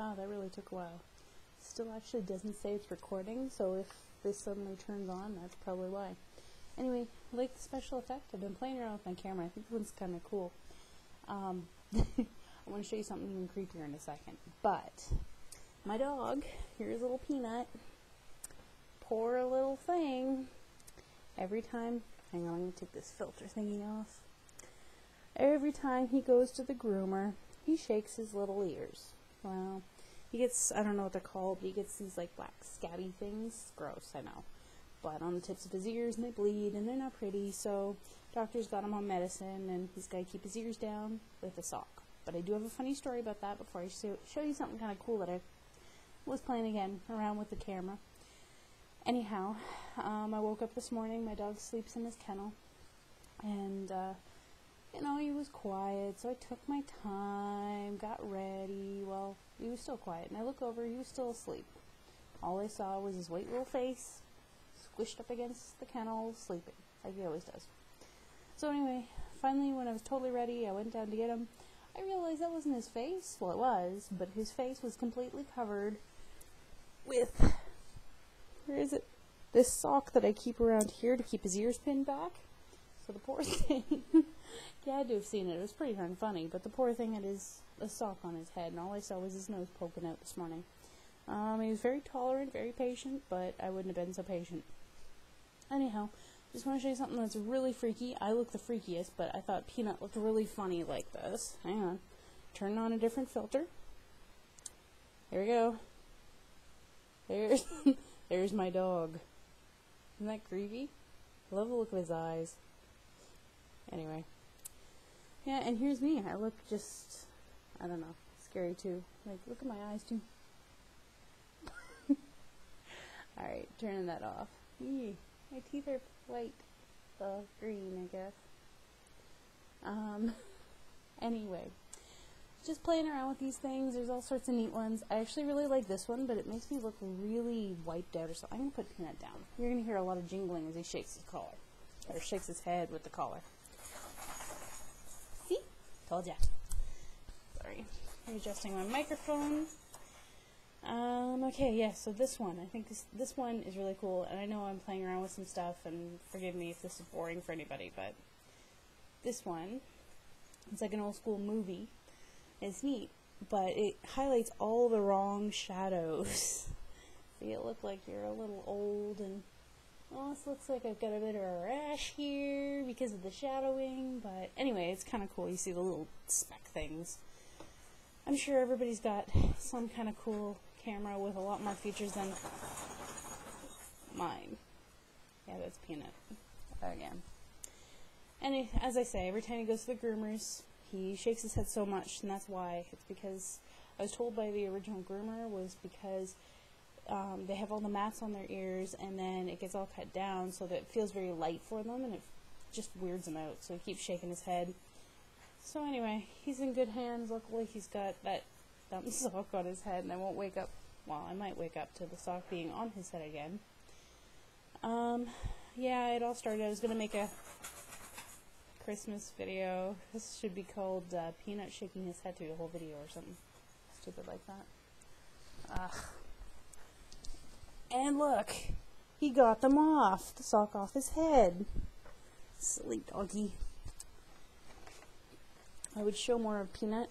Wow, that really took a while. Still actually doesn't say it's recording, so if this suddenly turns on, that's probably why. Anyway, I like the special effect. I've been playing around with my camera. I think this one's kind of cool. I want to show you something even creepier in a second. But my dog, here's little Peanut. Poor little thing. Every time, hang on, I'm going to take this filter thingy off. Every time he goes to the groomer, he shakes his little ears. Well, he gets, I don't know what they're called, but he gets these like black scabby things. Gross, I know. But on the tips of his ears, and they bleed, and they're not pretty, so doctor's got him on medicine, and he's got to keep his ears down with a sock. But I do have a funny story about that before I show you something kind of cool that I was playing again around with the camera. Anyhow, I woke up this morning, my dog sleeps in his kennel, and, you know, he was quiet, so I took my time, got ready. Well, he was still quiet, and I look over, he was still asleep. All I saw was his white little face, squished up against the kennel, sleeping, like he always does. So anyway, finally, when I was totally ready, I went down to get him. I realized that wasn't his face. Well, it was, but his face was completely covered with, where is it? This sock that I keep around here to keep his ears pinned back. So the poor thing, you had to have seen it. It was pretty darn funny, but the poor thing had a sock on his head, and all I saw was his nose poking out this morning. He was very tolerant, very patient, but I wouldn't have been so patient. Anyhow, just want to show you something that's really freaky. I look the freakiest, but I thought Peanut looked really funny like this. Hang on. Turn on a different filter. There we go. There's my dog. Isn't that creepy? I love the look of his eyes. Anyway. Yeah, and here's me. I look just, I don't know, scary too. Like, look at my eyes too. Alright, turning that off. Eee, my teeth are white. Well, green, I guess. Anyway. Just playing around with these things. There's all sorts of neat ones. I actually really like this one, but it makes me look really wiped out or something. I'm going to put Peanut down. You're going to hear a lot of jingling as he shakes his collar. Or shakes his head with the collar. See? Told ya. Sorry. Readjusting my microphone. Okay, yeah, so this one. I think this one is really cool, and I know I'm playing around with some stuff, and forgive me if this is boring for anybody, but this one, it's like an old school movie. It's neat, but it highlights all the wrong shadows. So you look like you're a little old, and oh, this looks like I've got a bit of a rash here because of the shadowing, but anyway, it's kind of cool. You see the little speck things. I'm sure everybody's got some kind of cool camera with a lot more features than mine. Yeah, that's Peanut. Again. And as I say, every time he goes to the groomers, he shakes his head so much, and that's why. It's because, I was told by the original groomer, was because they have all the mats on their ears, and then it gets all cut down so that it feels very light for them, and it just weirds him out, so he keeps shaking his head. So anyway, he's in good hands. Luckily, he's got that dumb sock on his head, and I won't wake up, well, I might wake up to the sock being on his head again. Yeah, it all started, I was going to make a Christmas video. This should be called Peanut shaking his head through the whole video or something stupid like that. Ugh. And look, he got them off, the sock off his head. Silly doggy. I would show more of Peanut,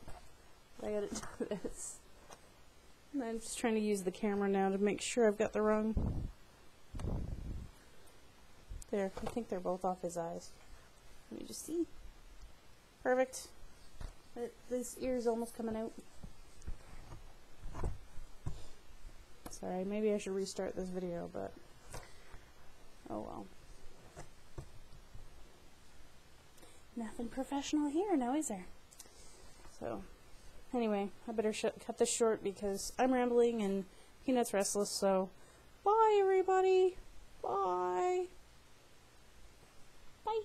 but I gotta do this. And I'm just trying to use the camera now to make sure I've got the wrong. There, I think they're both off his eyes. Let me just see. Perfect. This ear's almost coming out. Sorry, maybe I should restart this video, but oh well. Nothing professional here now, is there? So, anyway, I better cut this short because I'm rambling and Peanut's restless, so bye everybody! Bye! Bye!